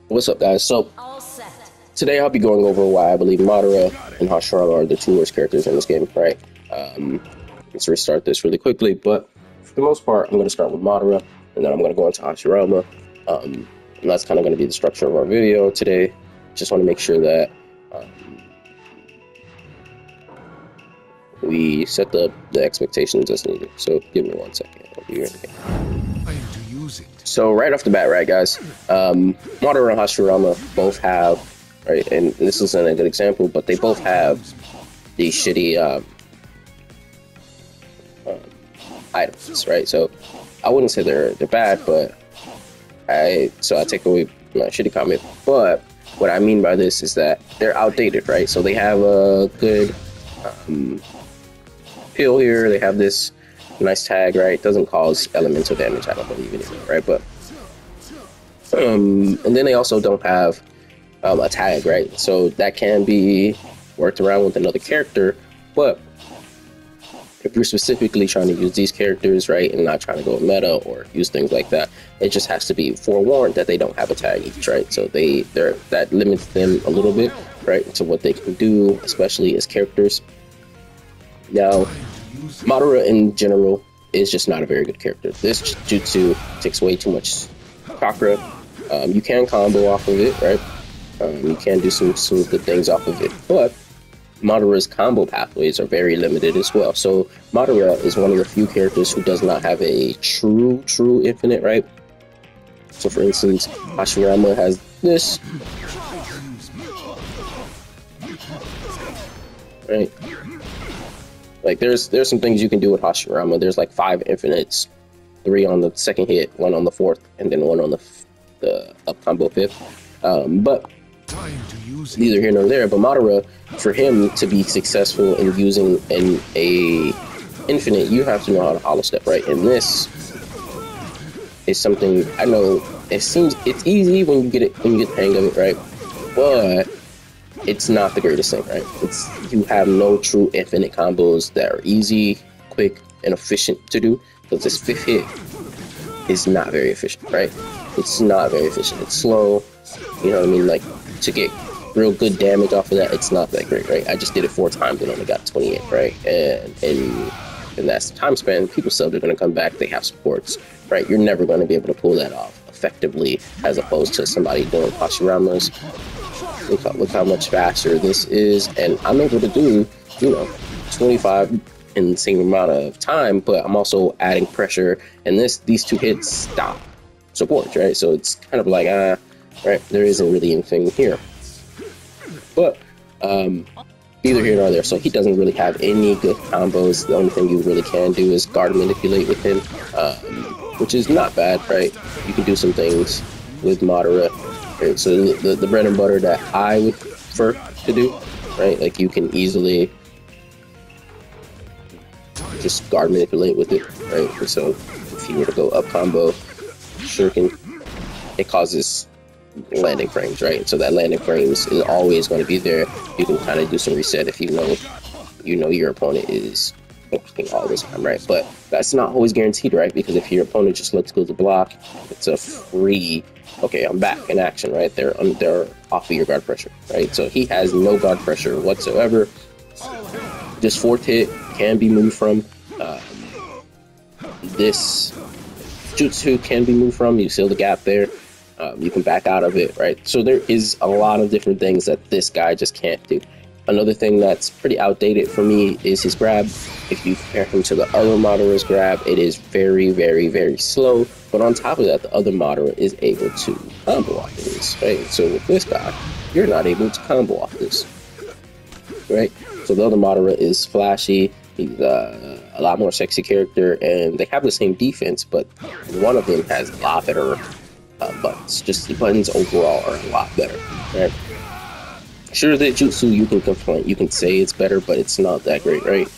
What's up, guys? So today I'll be going over why I believe Madara and Hashirama are the two worst characters in this game. Right? Let's restart this really quickly. But for the most part, I'm going to start with Madara, and then I'm going to go into Hashirama. And that's kind of going to be the structure of our video today. Just want to make sure that we set the expectations as needed. So give me 1 second. I'll be right back. So right off the bat, right, guys, Madara and Hashirama both have, right, and this isn't a good example, but they both have these shitty items, right? So I wouldn't say they're bad, but I take away my shitty comment. But what I mean by this is that they're outdated, right? So they have a good pill here. They have this nice tag, right? Doesn't cause elemental damage, I don't believe anymore, right? But and then they also don't have a tag, right? So that can be worked around with another character. But if you're specifically trying to use these characters, right, and not trying to go meta or use things like that, it just has to be forewarned that they don't have a tag each, right? So that limits them a little bit, right, to what they can do, especially as characters. Now, Madara in general is just not a very good character. This jutsu takes way too much chakra. You can combo off of it, right? You can do some good things off of it, but Madara's combo pathways are very limited as well. So Madara is one of the few characters who does not have a true infinite, right? So for instance, Hashirama has this, right? Like there's some things you can do with Hashirama. There's like 5 infinites, 3 on the second hit, 1 on the 4th, and then 1 on the up combo 5th. But neither here nor there. But Madara, for him to be successful in using a infinite, you have to know how to hollow step, right? And this is something I know. It's easy when you get the hang of it, right? But it's not the greatest thing, right? You have no true infinite combos that are easy, quick, and efficient to do, because this 5th hit is not very efficient, right? It's not very efficient. It's slow, you know what I mean? Like, to get real good damage off of that, it's not that great, right? I just did it 4 times and only got 28, right? And that's the time span. People still are going to come back. They have supports, right? You're never going to be able to pull that off effectively as opposed to somebody doing Hashirama's. Look how much faster this is, and I'm able to do, 25 in the same amount of time, but I'm also adding pressure, and these 2 hits stop supports, right? So it's kind of like, right, there isn't really anything here. But neither here nor there. So he doesn't really have any good combos. The only thing you really can do is guard manipulate with him, which is not bad, right? You can do some things with Madara. Right, so the bread and butter that I would prefer to do, right? Like you can easily just guard manipulate with it, right? So if you were to go up combo, shuriken, it causes landing frames, right? So that landing frames is always going to be there. You can kind of do some reset if you know your opponent is blocking all this time, right? But that's not always guaranteed, right? Because if your opponent just lets go to block, it's a free. Okay, I'm back in action, right? They're off of your guard pressure, right? So he has no guard pressure whatsoever. This 4th hit can be moved from. This jutsu can be moved from. You seal the gap there. You can back out of it, right? So there is a lot of different things that this guy just can't do. Another thing that's pretty outdated for me is his grab. If you compare him to the other Madara's grab, it is very, very, very slow. But on top of that, the other Madara is able to combo off of this, right? So with this guy, you're not able to combo off this, right? So the other Madara is flashy. He's a lot more sexy character, and they have the same defense, but one of them has a lot better buttons. Just the buttons overall are a lot better, right? Sure, that jutsu you can complain, you can say it's better, but it's not that great, right?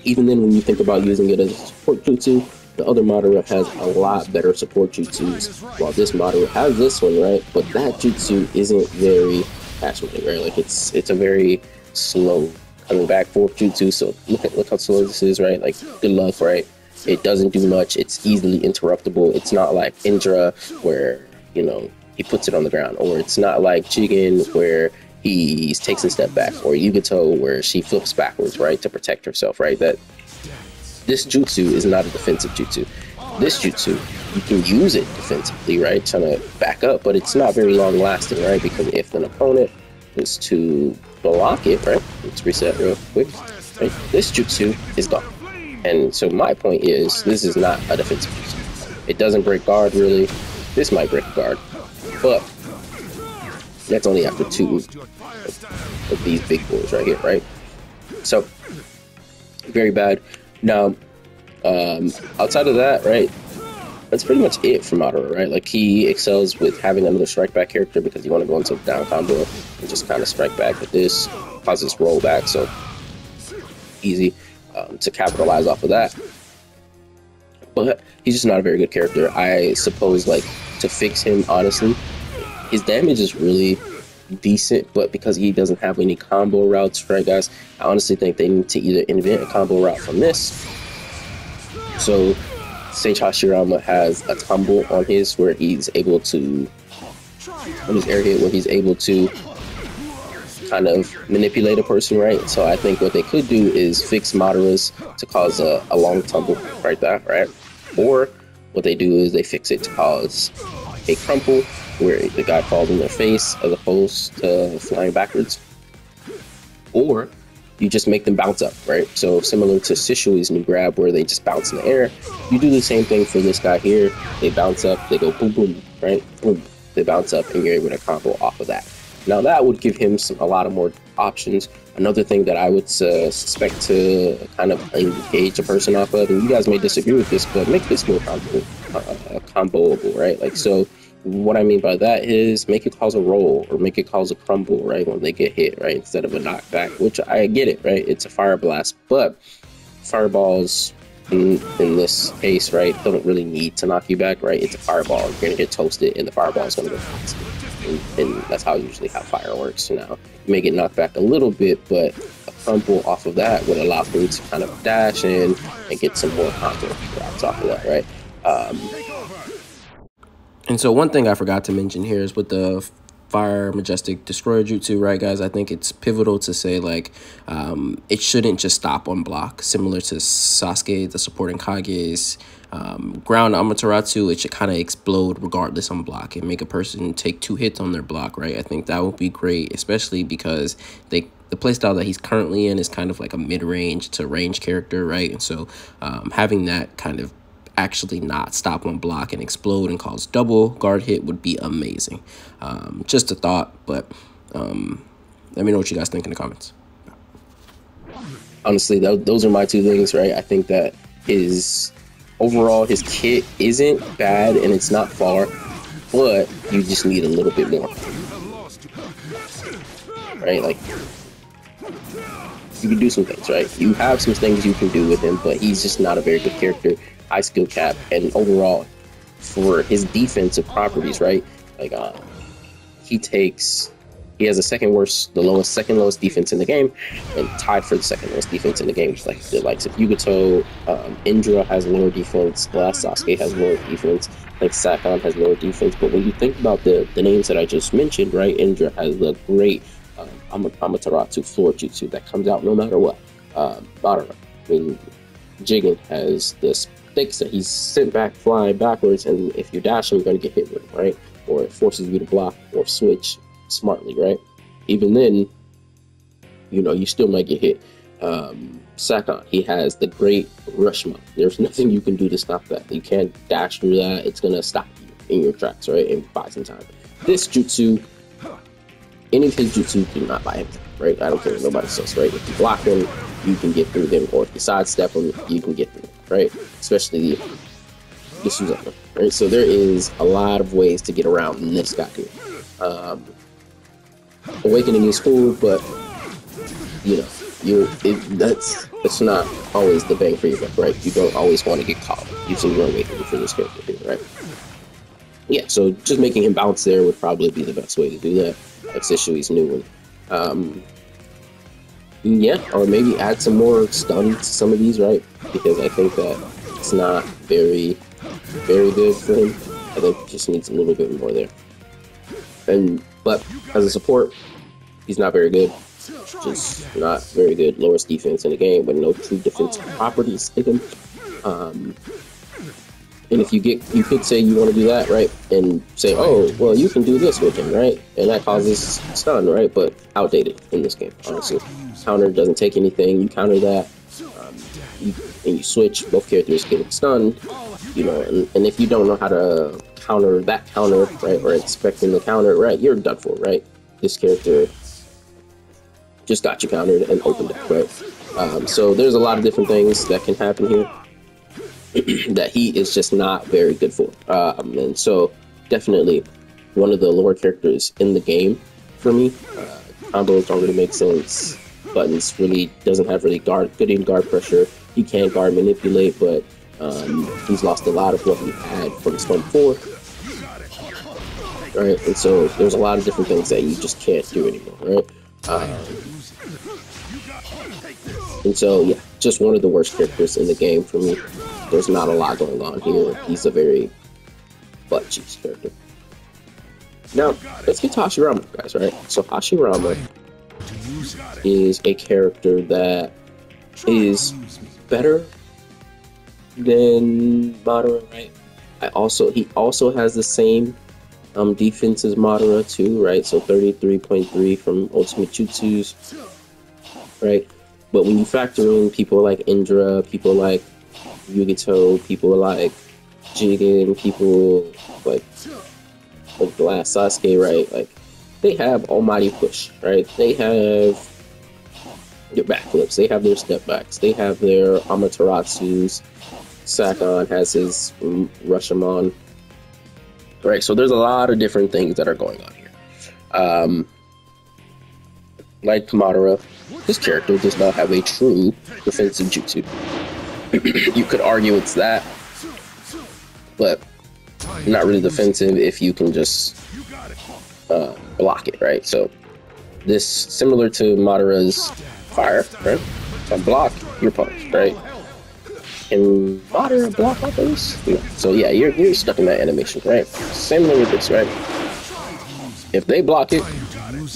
Even then, when you think about using it as a support jutsu, the other Madara has a lot better support jutsus, while this Madara has this one, right? But that jutsu isn't very fast-moving, right? Like it's a very slow coming back 4th jutsu. So look how slow this is, right? Like good luck, right? It doesn't do much. It's easily interruptible. It's not like Indra where you know, he puts it on the ground, or it's not like Jigen where he takes a step back, or Yugato where she flips backwards, right, to protect herself, right? That this jutsu is not a defensive jutsu. This jutsu, you can use it defensively, right, trying to back up, but it's not very long lasting, right? Because if an opponent is to block it, right, let's reset real quick, right? This jutsu is gone. And so my point is, this is not a defensive jutsu. It doesn't break guard, really. This might break guard, but that's only after 2 of these big boys right here, right? So, very bad. Now, outside of that, right, that's pretty much it for Madara, right? Like, he excels with having another strike back character because you want to go into the down combo and just kind of strike back with this, causes rollback, so easy to capitalize off of that. But he's just not a very good character. I suppose, like, to fix him, honestly, his damage is really decent, but because he doesn't have any combo routes, right, guys, I honestly think they need to either invent a combo route from this. So, Sage Hashirama has a tumble on his where he's able to, on his air hit, where he's able to kind of manipulate a person, right? So I think what they could do is fix Madara's to cause a long tumble right there, right? Or what they do is they fix it to cause a crumple where the guy falls in their face as opposed to flying backwards. Or you just make them bounce up, right? So similar to Sishui's new grab where they just bounce in the air, you do the same thing for this guy here. They bounce up, they go boom, boom, right? Boom. They bounce up and you're able to combo off of that. Now that would give him a lot of more options. Another thing that I would suspect to kind of engage a person off of, and you guys may disagree with this, but make this more comboable, right? Like, so what I mean by that is make it cause a roll or make it cause a crumble, right, when they get hit, right, instead of a knockback, which I get it, right? It's a fire blast, but fireballs in this case, right, don't really need to knock you back, right? It's a fireball. You're going to get toasted and the fireball is going to go fast. And that's how usually how fire works. Now, you may get knocked back a little bit, but a crumble off of that would allow you to kind of dash in and get some more combo drops off of that, right? And so one thing I forgot to mention here is with the Fire Majestic Destroyer Jutsu, right, guys? I think it's pivotal to say, like, it shouldn't just stop on block. Similar to Sasuke, the supporting Kage's ground Amaterasu, it should kind of explode regardless on block and make a person take 2 hits on their block, right? I think that would be great, especially because the playstyle that he's currently in is kind of like a mid-range to range character, right? And so having that kind of actually not stop on block and explode and cause double guard hit would be amazing. Just a thought, but let me know what you guys think in the comments. Honestly, those are my 2 things, right? I think that overall his kit isn't bad and it's not far, but you just need a little bit more, right? Like, you can do some things, right? You have some things you can do with him, but he's just not a very good character. High skill cap, and overall for his defensive properties, right? Like, he has the second lowest defense in the game, and tied for the second lowest defense in the game. Like the likes of Yugato, Indra has lower defense, Last Sasuke has lower defense, like Sakon has lower defense. But when you think about the names that I just mentioned, right? Indra has the great Amaterasu floor jutsu that comes out no matter what. Madara, I mean, Jigen has this sticks that he's sent back flying backwards, and if you dash him, you're going to get hit with it, right? Or it forces you to block or switch smartly, right? Even then, you know, you still might get hit. Sakon, he has the great Rushma. There's nothing you can do to stop that. You can't dash through that. It's going to stop you in your tracks, right? And buy some time. This jutsu, any of his jutsu do not buy him, right? I don't care what nobody says, right? If you block him, you can get through them, or if you sidestep them, you can get through them, right? Especially this use them, right? So there is a lot of ways to get around this guy here. Awakening is cool, but you know, that's not always the bang for your buck, right? You don't always want to get caught using your awakening for this character here, right? Yeah, so just making him bounce there would probably be the best way to do that. Like Sishui's new one. Yeah, or maybe add some more stun to some of these, right? Because I think that it's not very, very good for him. I think he just needs a little bit more there. But as a support, he's not very good. Just not very good. Lowest defense in the game with no true defensive properties in him. And if you could say you want to do that, right? And say, oh, well, you can do this with him, right? And that causes stun, right? But outdated in this game, honestly. Counter doesn't take anything. You counter that, and you switch. Both characters get stunned, you know. And if you don't know how to counter that counter, right, or expecting the counter, right, you're done for, right? This character just got you countered and opened up, right? So there's a lot of different things that can happen here that he is just not very good for. And so definitely one of the lower characters in the game for me. Combos don't really make sense. Buttons really doesn't have really good guard pressure. He can guard manipulate, but he's lost a lot of what he had from Storm 4. Right, and so there's a lot of different things that you just can't do anymore, right? And so, yeah, just one of the worst characters in the game for me. There's not a lot going on here. He's a very butt cheeks character. Now, let's get to Hashirama, guys, right? So Hashirama is a character that is better than Madara, right? He also has the same defense as Madara too, right? So 33.3 from Ultimate Jutsus, right? But when you factor in people like Indra, people like Yugito, people like Jigen, people like the last Sasuke, right? Like, they have almighty push, right? They have their backflips, they have their step backs, they have their Amataratsus. Sakon has his Rashomon, right? So there's a lot of different things that are going on here. Like Madara, this character does not have a true defensive jutsu. You could argue it's that, but not really defensive if you can just block it, right? So this, similar to Madara's fire, right? So block your punch, right? Can Madara block like this? No. So yeah, you're stuck in that animation, right? Same thing with this, right? If they block it,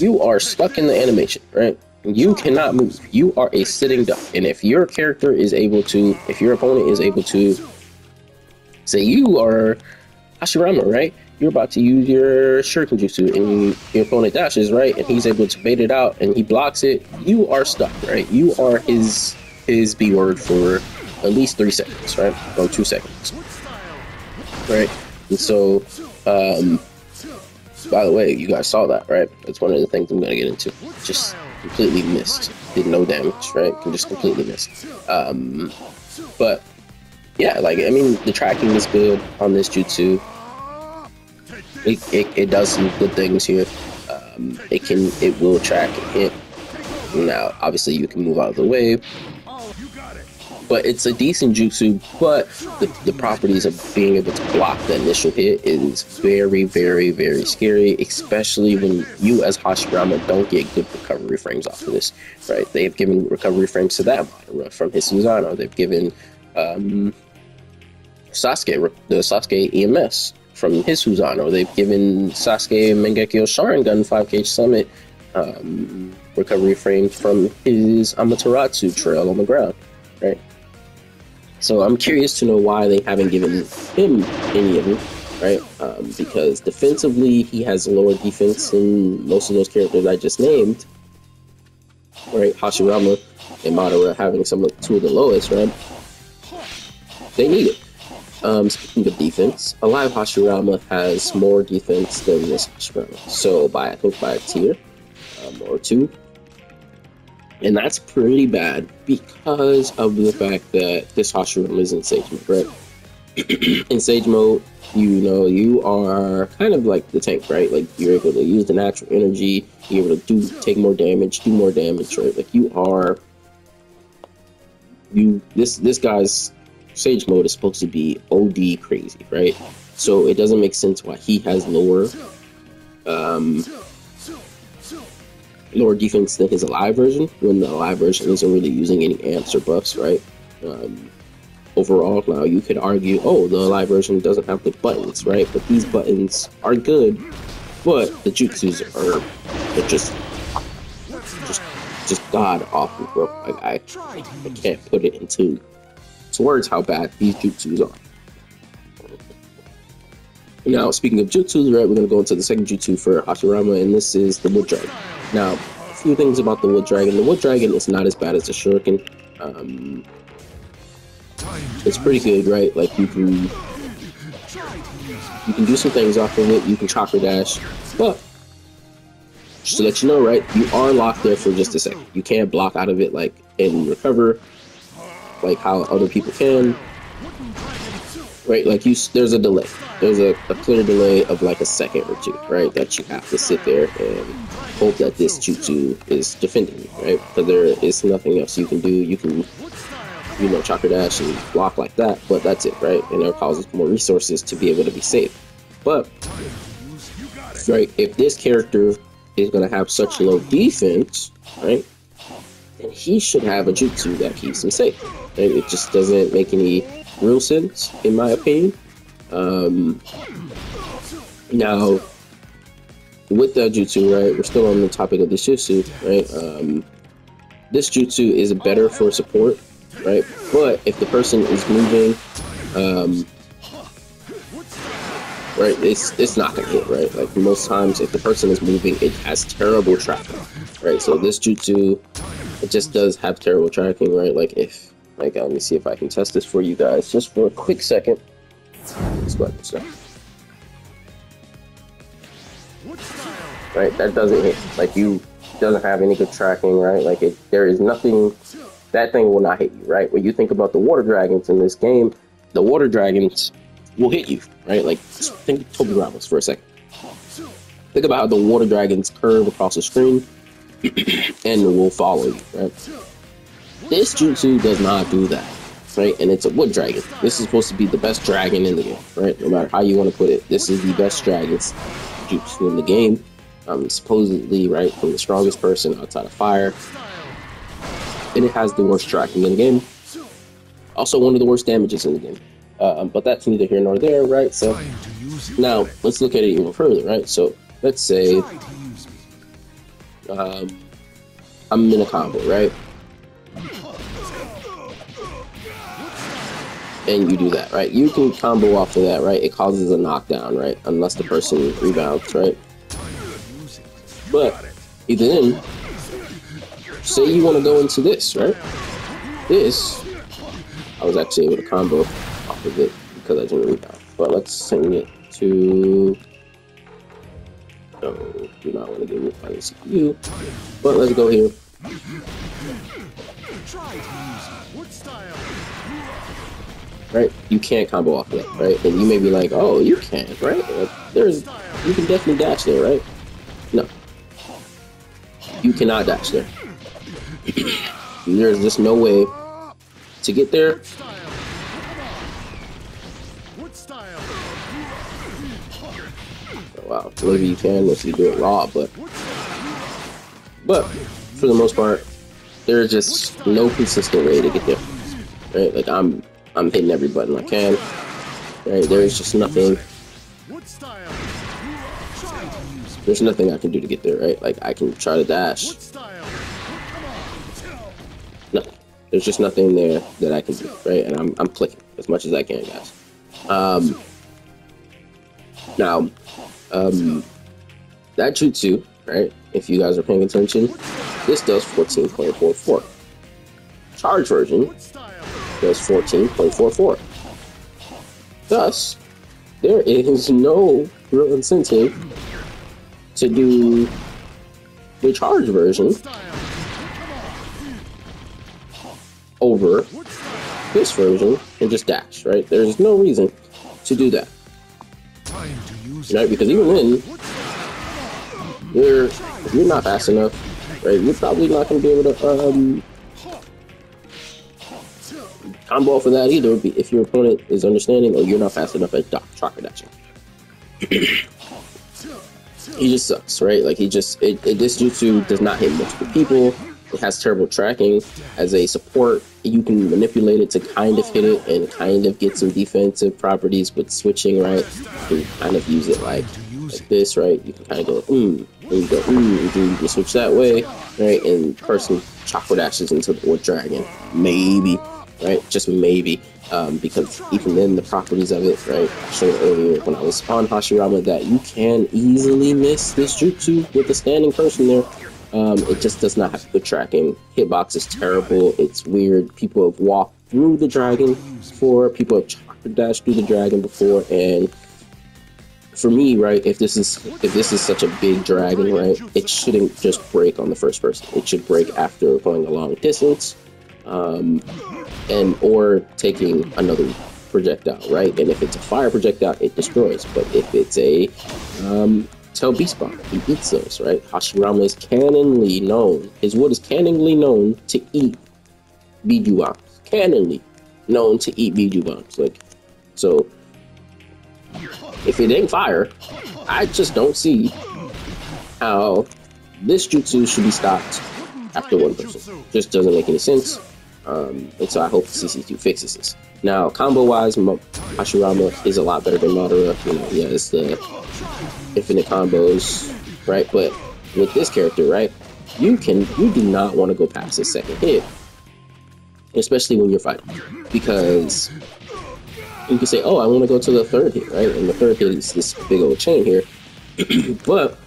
you are stuck in the animation, right? You cannot move. You are a sitting duck. And if your character is able to, if your opponent is able to, say you are Hashirama, right? You're about to use your Shuriken Jutsu and your opponent dashes, right? And he's able to bait it out and he blocks it. You are stuck, right? You are his B word for at least 3 seconds, right? Or 2 seconds, right? And so, by the way, you guys saw that, right? That's one of the things I'm going to get into. Just completely missed. Did no damage, right? Just completely missed. But yeah, like, I mean, the tracking is good on this jutsu. It does some good things here. It will track it. Now, obviously, you can move out of the way. But it's a decent jutsu, but the properties of being able to block the initial hit is very, very, very scary, especially when you as Hashirama don't get good recovery frames off of this, right? They've given recovery frames to that Madara from his Susanoo. They've given Sasuke, the Sasuke EMS from his Susanoo. They've given Sasuke Mangekyo Sharingan 5K Summit recovery frames from his Amaterasu trail on the ground, right? So I'm curious to know why they haven't given him any of them, right? Because defensively, he has lower defense than most of those characters I just named, right? Hashirama and Madara having two of the lowest, right? They need it. Speaking of defense, Alive Hashirama has more defense than this Hashirama. So I think by a tier or 2. And that's pretty bad because of the fact that this Hashirama is in Sage mode, right? In Sage mode, you know, you are kind of like the tank, right? Like, you're able to use the natural energy, you're able to take more damage, do more damage, right? Like, this guy's Sage mode is supposed to be OD crazy, right? So it doesn't make sense why he has lower defense than his Alive version, when the Alive version isn't really using any amps or buffs, right? overall. Now you could argue, oh, the live version doesn't have the buttons, right? But these buttons are good, but the jutsus are just god awful, bro. Like I can't put it into words how bad these jutsus are. Now, speaking of jutsus, right, we're gonna go into the second jutsu for Hashirama, and this is the Wood Dragon. Now, a few things about the Wood Dragon. The Wood Dragon is not as bad as the Shuriken. It's pretty good, right? Like you can do some things off of it. You can chakra dash, but just to let you know, right, you are locked there for just a second. You can't block out of it like and recover like how other people can. Right, like there's a delay. There's a clear delay of like a second or two, right? That you have to sit there and hope that this jutsu is defending you, right? Because there is nothing else you can do. You can, you know, chakra dash and block like that, but that's it, right? And it causes more resources to be able to be safe. But, right, if this character is going to have such low defense, right, then he should have a jutsu that keeps him safe. Right? It just doesn't make any real sense, in my opinion. Now, with that jutsu, right, we're still on the topic of this jutsu, right? This jutsu is better for support, right? But if the person is moving, right, it's not gonna hit, right? Like most times, if the person is moving, it has terrible tracking, right? So this jutsu, it just does have terrible tracking, right? Like if, like, let me see if I can test this for you guys, just for a quick second. Let's go ahead and start. Right, that doesn't hit. Like doesn't have any good tracking, right? Like there is nothing. That thing will not hit you, right? When you think about the water dragons in this game, the water dragons will hit you, right? Like think of Toby Ramos for a second. Think about how the water dragons curve across the screen and will follow you, right? This jutsu does not do that, right? And it's a wood dragon. This is supposed to be the best dragon in the game, right? No matter how you want to put it, this is the best dragon's jutsu in the game. Supposedly, right, from the strongest person outside of fire. And it has the worst tracking in the game. Also one of the worst damages in the game. But that's neither here nor there, right? So now let's look at it even further, right? So let's say I'm in a combo, right? And you do that, right? You can combo off of that, right? It causes a knockdown, right? Unless the person rebounds, right? But either then, say you want to go into this, right? This, I was actually able to combo off of it because I didn't rebound. But let's send it to, no, do not want to give me my CPU. But let's go here. Right, you can't combo off of that, right? And you may be like, oh, you can, right? Like, you can definitely dash there, right? No, you cannot dash there. There's just no way to get there. Oh, wow, maybe you can if you do it raw, but for the most part, there's just no consistent way to get there, right? Like I'm hitting every button I can, right? There's just nothing. There's nothing I can do to get there, right? Like I can try to dash. Nothing. There's just nothing there that I can do, right? And I'm clicking as much as I can, guys. Now, that jutsu, right? If you guys are paying attention, this does 14.44. Charge version does 14.44. Thus, there is no real incentive to do the charge version over this version and just dash, right? There's no reason to do that, right? Because even then, if you're not fast enough, right, you're probably not going to be able to combo for that either if your opponent is understanding or you're not fast enough at chakra dashing. He just sucks, right? Like this jutsu does not hit multiple people. It has terrible tracking as a support. you can manipulate it to kind of hit it and kind of get some defensive properties with switching, right? You can kind of use it like this, right? You can kind of go, then you go, and then you can switch that way, right? And person chakra dashes into the dragon, maybe, right? Just maybe, because even then the properties of it, right? I showed earlier when I was on Hashirama that you can easily miss this jutsu with a standing person there. It just does not have good tracking. Hitbox is terrible. It's weird. People have walked through the dragon before. People have chakra dashed through the dragon before. And for me, right, if this is such a big dragon, right, it shouldn't just break on the first person. It should break after going a long distance, and or taking another projectile, right? And if it's a fire projectile, it destroys. But if it's a Tell Beast Bomb, he eats those, right? Hashirama is canonly known, his wood is canonly known to eat Biju bombs. Canonly known to eat Biju bombs. Like, so if it ain't fire, I just don't see how this jutsu should be stopped after one person. Just doesn't make any sense. And so I hope CC2 fixes this. Now, combo-wise, Hashirama is a lot better than Madara. You know, he has the infinite combos, right? But with this character, right, you do not want to go past the second hit, especially when you're fighting, because you can say, oh, I want to go to the third hit, right? And the third hit is this big old chain here. But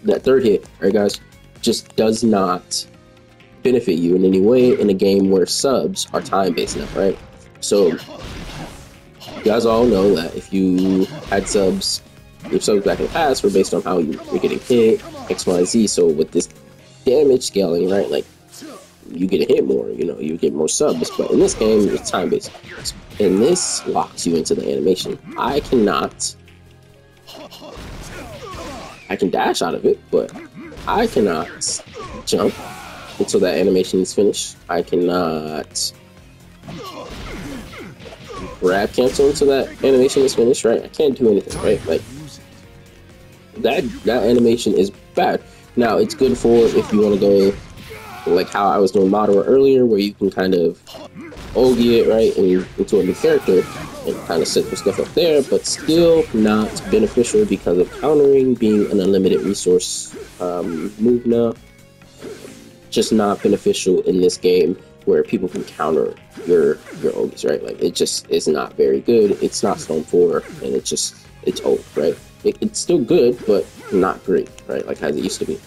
that third hit, right, guys, just does not benefit you in any way in a game where subs are time-based now, right? So you guys all know that if you had subs, your subs back in the past were based on how you were getting hit, X, Y, Z. So with this damage scaling, right, like you get hit more, you know, you get more subs. But in this game, it's time-based, and this locks you into the animation. I can dash out of it, but I cannot jump until that animation is finished. I cannot grab cancel until that animation is finished, right? I can't do anything, right? Like that animation is bad. Now it's good for if you want to go like how I was doing Madara earlier, where you can kind of Ogi it, right, and into a new character and kind of set your stuff up there, but still not beneficial because of countering being an unlimited resource move now. Just not beneficial in this game where people can counter your Ogis, right? Like it just is not very good. It's not Stone 4, and it's old, right? It's still good, but not great, right? Like as it used to be.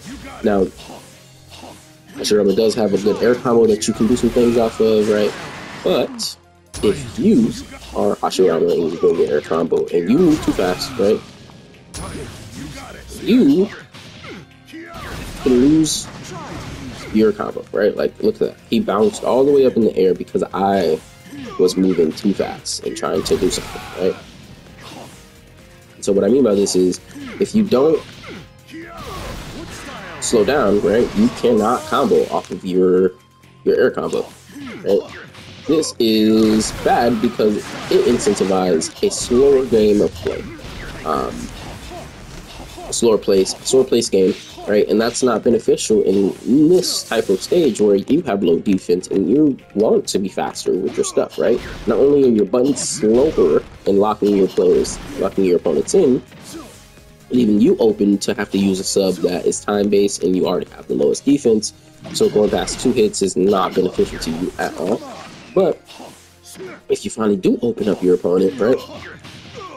Now, Hashirama does have a good air combo that you can do some things off of, right? But if you are Hashirama and you go get air combo and you move too fast, right? You can lose your combo, right? Like, look at that. He bounced all the way up in the air because I was moving too fast and trying to do something, right? So what I mean by this is, if you don't slow down, right, you cannot combo off of your air combo, right? This is bad because it incentivizes a slower game of play, a slower pace game, right? And that's not beneficial in this type of stage where you have low defense and you want to be faster with your stuff, right? Not only are your buttons slower and locking your opponents in, leaving you open to have to use a sub that is time-based and you already have the lowest defense. So going past 2 hits is not beneficial to you at all. But if you finally do open up your opponent, right,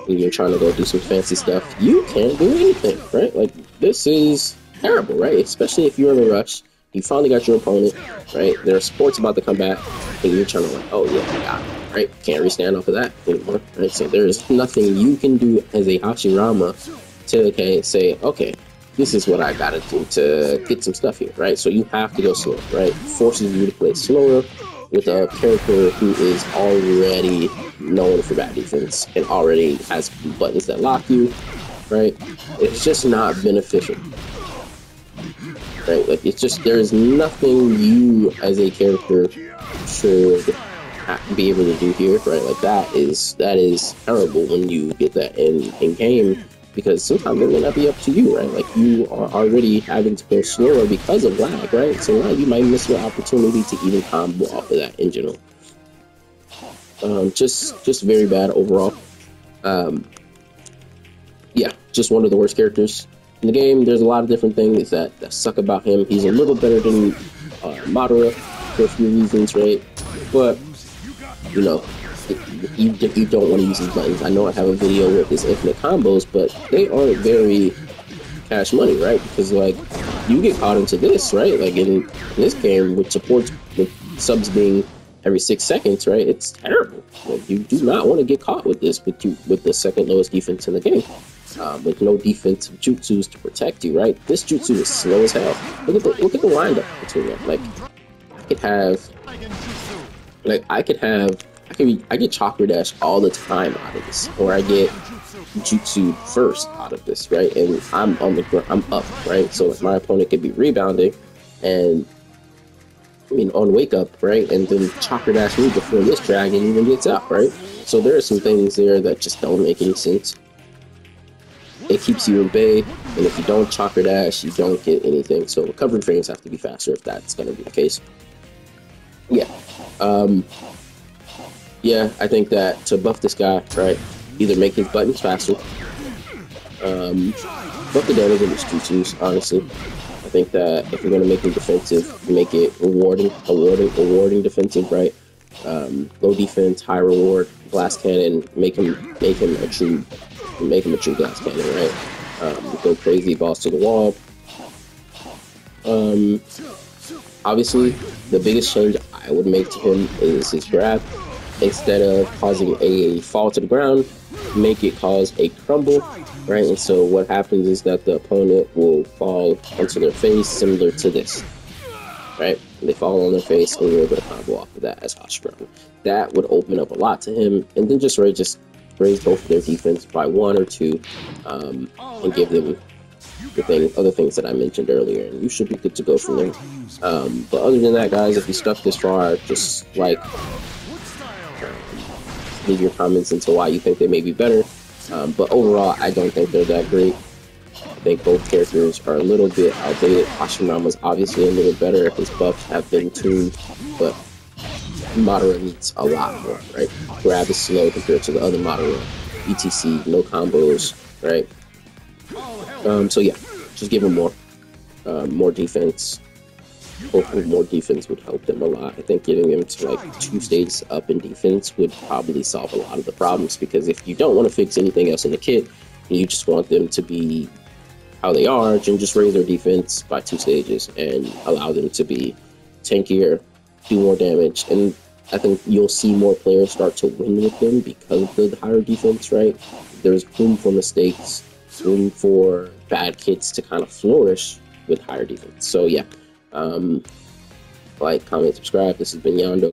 and you're trying to go do some fancy stuff, you can't do anything, right? Like, this is terrible, right? Especially if you're in a rush, you finally got your opponent, right? There are sports about to come back, and you're trying to like, oh yeah, I got it, right? Can't restand off of that anymore, right? So there's nothing you can do as a Hashirama to say, okay, this is what I gotta do to get some stuff here, right? So you have to go slow, right? Forces you to play slower with a character who is already known for bad defense and already has buttons that lock you, right? It's just not beneficial, right? Like, it's just, there's nothing you as a character should be able to do here, right? Like, that is terrible when you get that in game because sometimes it may not be up to you, right? Like you are already having to go slower because of lag, right? So now you might miss your opportunity to even combo off of that in general. Just very bad overall. Yeah, just one of the worst characters in the game. There's a lot of different things that suck about him. He's a little better than Madara for a few reasons, right? But you know, you don't want to use his buttons. I know I have a video with his infinite combos, but they aren't very cash money, right? Because like you get caught into this, right? Like in this game with supports with subs being every 6 seconds, right? It's terrible. Like you do not want to get caught with this with the second lowest defense in the game. With no defensive jutsus to protect you, right? This jutsu is slow as hell. Look at the windup between them. Like I get chakra dash all the time out of this, or I get jutsu first out of this, right? And I'm on the ground, I'm up, right? So my opponent could be rebounding, and I mean on wake up, right? And then chakra dash me before this dragon even gets up, right? So there are some things there that just don't make any sense. It keeps you in bay, and if you don't chakra dash, you don't get anything. So recovery frames have to be faster if that's going to be the case. Yeah. Yeah, I think that to buff this guy, right, either make his buttons faster, buff the damage in his jutsus, honestly. I think that if you're going to make him defensive, make it rewarding defensive, right? Low defense, high reward, blast cannon, make him a true glass cannon, right? Go crazy, balls to the wall. Obviously, the biggest change I would make to him is his grab. Instead of causing a fall to the ground, make it cause a crumble, right? And so what happens is that the opponent will fall onto their face, similar to this, right? They fall on their face, and you're able to combo off of that as Hashirama. That would open up a lot to him, and then just raise both of their defense by 1 or 2, and give them other things that I mentioned earlier, and you should be good to go from there. But other than that, guys, if you stuck this far, just like leave your comments into why you think they may be better. But overall, I don't think they're that great. I think both characters are a little bit outdated. Hashirama's obviously a little better. His buffs have been tuned, but Madara needs a lot more, right? Grab is slow compared to the other Madara. ETC, no combos, right? So yeah, just give him more defense. Hopefully more defense would help them a lot. I think getting them to like 2 stages up in defense would probably solve a lot of the problems, because if you don't want to fix anything else in the kit and you just want them to be how they are, then just raise their defense by 2 stages and allow them to be tankier, do more damage, and I think you'll see more players start to win with them because of the higher defense, right? There's room for mistakes, room for bad kits to kind of flourish with higher defense. So yeah, like, comment, subscribe. This has been Yando.